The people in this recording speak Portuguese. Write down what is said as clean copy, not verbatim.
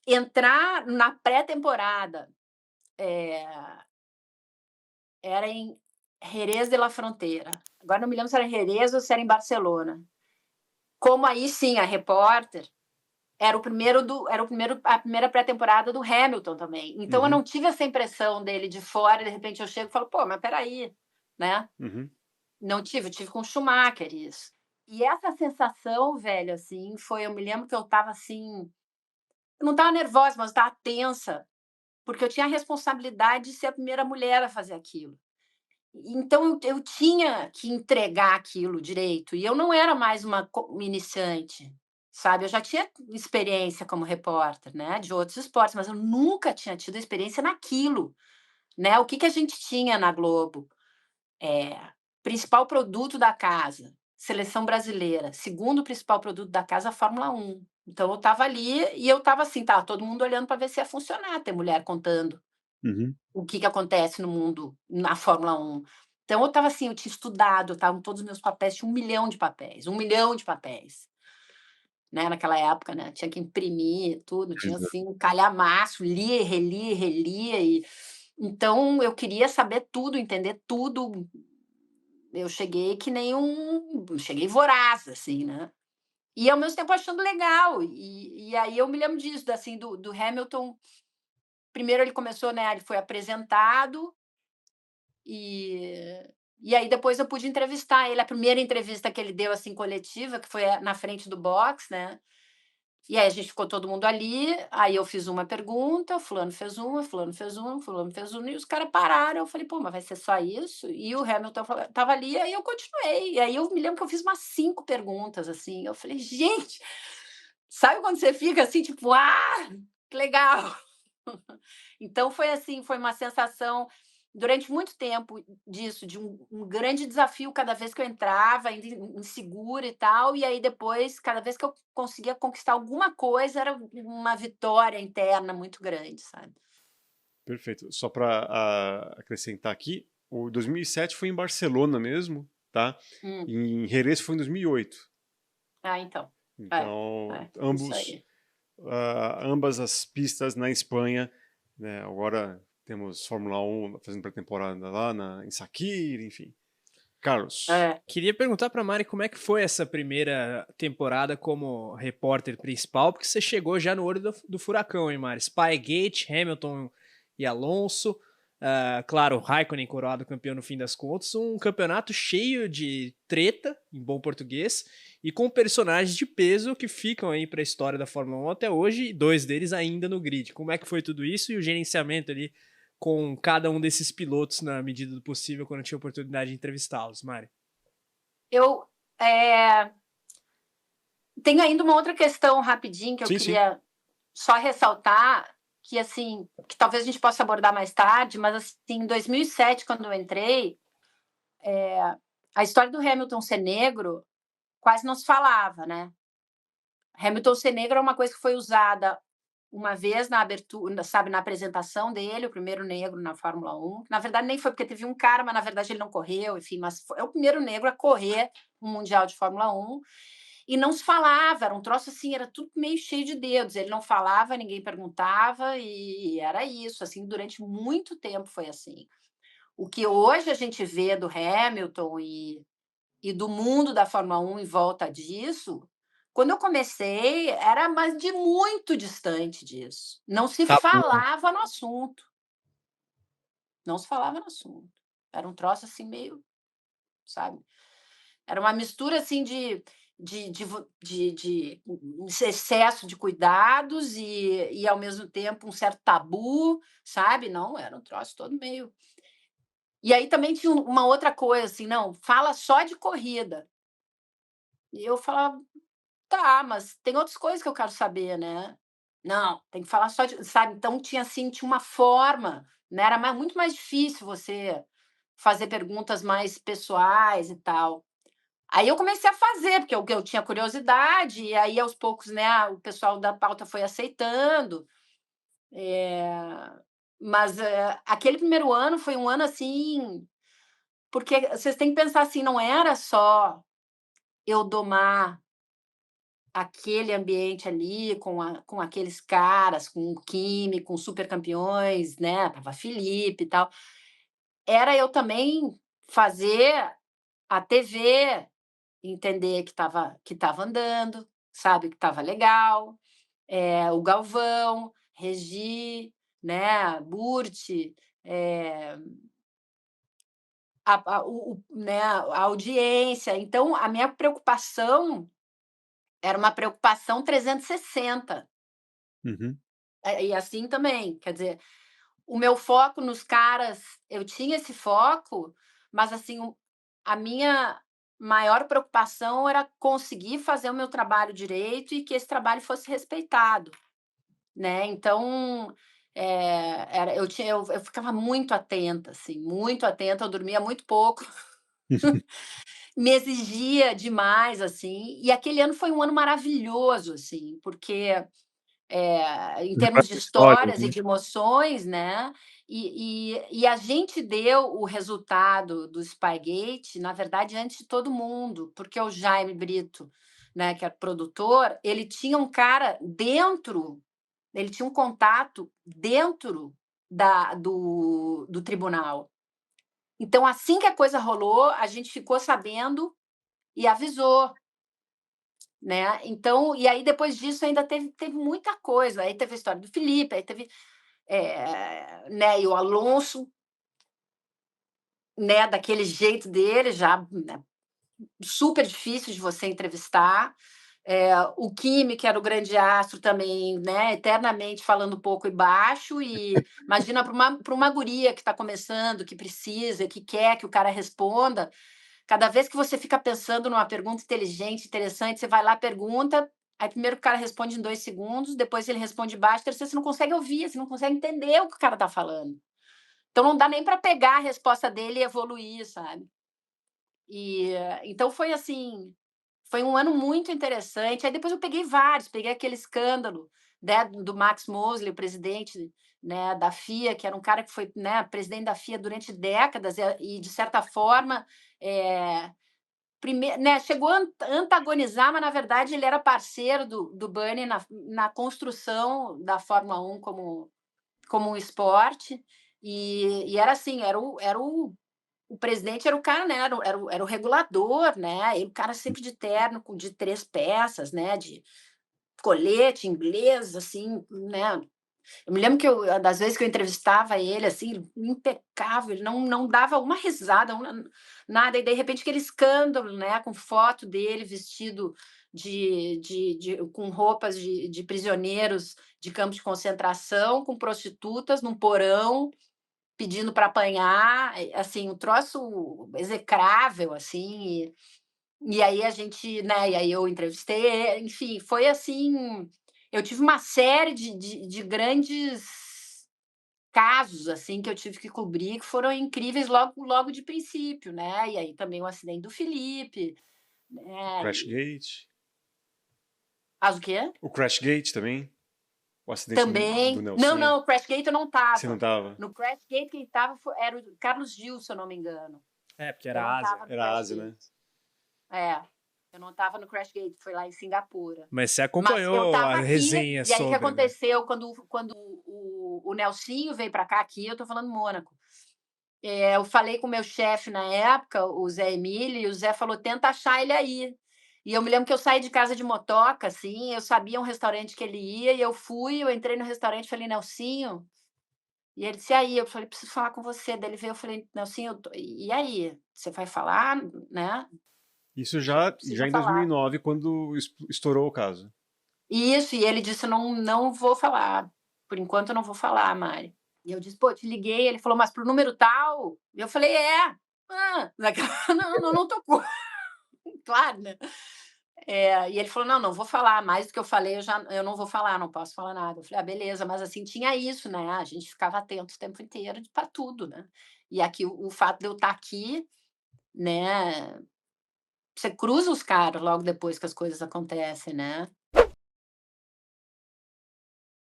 entrar na pré-temporada, eh, era em Jerez de la Frontera. Agora não me lembro se era em Jerez ou se era em Barcelona. Como aí sim, a repórter era o primeiro a primeira pré-temporada do Hamilton também. Então eu Uhum, não tive essa impressão dele de fora e de repente eu chego e falo: "Pô, mas espera aí", né. uhum. Não tive, eu tive com o Schumacher isso. E essa sensação, velho, assim, foi eu me lembro que eu estava assim, eu não estava nervosa, mas eu estava tensa, porque eu tinha a responsabilidade de ser a primeira mulher a fazer aquilo. Então eu tinha que entregar aquilo direito, e eu não era mais uma iniciante, sabe, eu já tinha experiência como repórter, né, de outros esportes, mas eu nunca tinha tido experiência naquilo, né. O que que a gente tinha na Globo? Eh, Principal produto da casa, seleção brasileira. Segundo principal produto da casa, Fórmula 1. Então eu estava ali e eu estava assim, estava todo mundo olhando para ver se ia funcionar, ter mulher contando Uhum. o que que acontece no mundo na Fórmula 1. Então eu estava assim, eu tinha estudado, estavam todos os meus papéis, tinha 1 milhão de papéis, 1 milhão de papéis, né, naquela época, né, tinha que imprimir tudo, tinha Exato. assim um calhamaço, lia e relia e relia e então eu queria saber tudo, entender tudo. Eu cheguei que nem cheguei voraz, assim, né. E ao mesmo tempo achando legal, e aí eu me lembro disso, assim, do Hamilton. Primeiro ele começou, né, ele foi apresentado, e e aí depois eu pude entrevistar ele, a primeira entrevista que ele deu, assim, coletiva, que foi, na frente do box, né. E aí a gente ficou todo mundo ali, aí eu fiz uma pergunta, fulano fez uma, fulano fez uma, fulano fez uma, e os caras pararam, eu falei: "Pô, mas vai ser só isso?" E o Hamilton estava ali, aí eu continuei, e aí eu me lembro que eu fiz umas 5 perguntas, assim, eu falei: "Gente", sabe quando você fica assim, tipo: "Ah, que legal". Então foi assim, foi uma sensação durante muito tempo disso, de um grande desafio cada vez que eu entrava, ainda insegura e tal, e aí depois, cada vez que eu conseguia conquistar alguma coisa, era uma vitória interna muito grande, sabe. Perfeito. Só para acrescentar aqui, o 2007 foi em Barcelona mesmo, tá? Hum. Em Jerez foi em 2008. Ah, então. É, Então, isso aí. ambas as pistas na Espanha, né? Agora temos Fórmula 1 fazendo pré-temporada lá em Sakir, enfim. Carlos. É. Queria perguntar para Mari como é que foi essa primeira temporada como repórter principal, porque você chegou já no olho do furacão, hein, Mari? Spygate, Hamilton e Alonso, claro, Raikkonen coroado campeão no fim das contas, um campeonato cheio de treta, em bom português, e com personagens de peso que ficam aí para a história da Fórmula 1 até hoje, e dois deles ainda no grid. Como é que foi tudo isso e o gerenciamento ali com cada um desses pilotos na medida do possível quando tinha oportunidade de entrevistá-los, Mari? Eu, tenho ainda uma outra questão rapidinho que eu Sim, sim. queria só ressaltar, que assim, que talvez a gente possa abordar mais tarde, mas assim, em 2007, quando eu entrei, a história do Hamilton ser negro quase não se falava, né. Hamilton ser negro é uma coisa que foi usada uma vez na abertura, sabe, na apresentação dele, o primeiro negro na Fórmula 1. Na verdade nem foi porque teve um cara, mas na verdade ele não correu, enfim, mas é o primeiro negro a correr um mundial de Fórmula 1. E não se falava, era um troço assim, era tudo meio cheio de dedos. Ele não falava, ninguém perguntava e era isso, assim, durante muito tempo foi assim. O que hoje a gente vê do Hamilton e do mundo da Fórmula 1 em volta disso, quando eu comecei, era mais de muito distante disso. Não se Tabu. falava no assunto, não se falava no assunto. Era um troço assim meio, sabe? Era uma mistura assim de um excesso de cuidados e ao mesmo tempo um certo tabu, sabe? Não, era um troço todo meio. E aí também tinha uma outra coisa assim, não, fala só de corrida. E eu falava: "Tá, mas tem outras coisas que eu quero saber, né". "Não, tem que falar só de", sabe, então tinha assim, tinha uma forma, né, era muito mais difícil você fazer perguntas mais pessoais e tal. Aí eu comecei a fazer, porque eu tinha curiosidade, e aí aos poucos, né, o pessoal da pauta foi aceitando, mas, aquele primeiro ano foi um ano assim, porque vocês têm que pensar assim, não era só eu domar aquele ambiente ali, com aqueles caras, com o Kimi, com super campeões, né, tava Felipe e tal, era eu também fazer a TV entender que estava andando, sabe, que estava legal, o Galvão, Regi, né, Burti, eh, né, a audiência. Então a minha preocupação era uma preocupação 360. Uhum. E assim também, quer dizer, o meu foco nos caras, eu tinha esse foco, mas assim, a minha maior preocupação era conseguir fazer o meu trabalho direito e que esse trabalho fosse respeitado, né. Então, era eu ficava muito atenta, assim, muito atenta, eu dormia muito pouco, me exigia demais, assim, e aquele ano foi um ano maravilhoso, assim, porque em Fazer termos parte de da história, histórias e né. de emoções, né, e a gente deu o resultado do Spygate, na verdade, antes de todo mundo, porque o Jaime Brito, né, que é produtor, ele tinha um cara dentro, ele tinha um contato dentro do tribunal. Então, assim que a coisa rolou, a gente ficou sabendo e avisou. Né, então e aí depois disso ainda teve muita coisa, aí teve a história do Felipe, aí teve, né, e o Alonso, né, daquele jeito dele já, né, super difícil de você entrevistar, o Kimi, que era o grande astro também, né, eternamente falando pouco e baixo, e imagina para uma guria que está começando, que precisa, que quer que o cara responda, cada vez que você fica pensando numa pergunta inteligente, interessante, você vai lá, pergunta, aí primeiro o cara responde em 2 segundos, depois ele responde baixo, terceiro você não consegue ouvir, você não consegue entender o que o cara está falando. Então não dá nem para pegar a resposta dele e evoluir, sabe. Então foi assim, foi um ano muito interessante, aí depois eu peguei vários, peguei aquele escândalo, né, do Max Mosley, o presidente, né, da FIA, que era um cara que foi, né, presidente da FIA durante décadas e de certa forma, eh né, chegou a antagonizar, mas na verdade ele era parceiro do Bernie na construção da Fórmula 1 como um esporte, e era assim, o presidente era o cara, né, era o regulador, né, e o cara sempre de terno de 3 peças, né, de colete inglês, assim, né. Eu me lembro das vezes que eu entrevistava ele, assim, impecável, ele não dava uma risada, nada, e de repente aquele escândalo, né, com foto dele vestido com roupas de prisioneiros de campos de concentração, com prostitutas num porão, pedindo para apanhar, assim, um troço execrável, assim, e aí a gente, né, e aí eu entrevistei enfim, foi assim, eu tive uma série de grandes casos, assim, que eu tive que cobrir, que foram incríveis logo de princípio, né, e aí também o acidente do Felipe, né, Crashgate. o quê? O Crashgate também. O acidente do Também. Não, Nelsinho. não, o Crashgate eu não Você não estava. tava? No Crashgate quem estava era o Carlos Gil, se eu não me engano. É, porque Eu era não Ásia. estava no Era Ásia, né? Crashgate. É, eu não estava no Crashgate, foi lá em Singapura. Mas você Mas eu acompanhou a estava aqui, resenha e aí o que sobre, né? aconteceu quando o Nelsinho veio para cá, aqui eu estou falando Mônaco, eu falei com o meu chefe na época, o Zé Emílio, e o Zé falou: "Tenta achar ele aí". E eu me lembro que eu saí de casa de motoca, assim, eu sabia um restaurante que ele ia, e eu fui, eu entrei no restaurante e falei: "Nelsinho", e ele disse: "E aí?", eu falei: "Preciso falar com você". Daí ele veio, eu falei: "Nelsinho, e aí, você vai falar, né? Isso Você já precisa em falar". 2009, quando estourou o caso. Isso, e ele disse: "Não vou falar, por enquanto eu não vou falar, Mari". E eu disse: "Pô, te liguei", ele falou: "Mas para o número tal?". E eu falei: "É". Daquela não tocou, claro, né. E ele falou: "Não vou falar, mais do que eu falei eu não vou falar, não posso falar nada". Eu falei: "Ah, beleza", mas assim, tinha isso, né, a gente ficava atento o tempo inteiro para tudo, né. E aqui o fato de eu estar aqui, né, você cruza os caras logo depois que as coisas acontecem, né.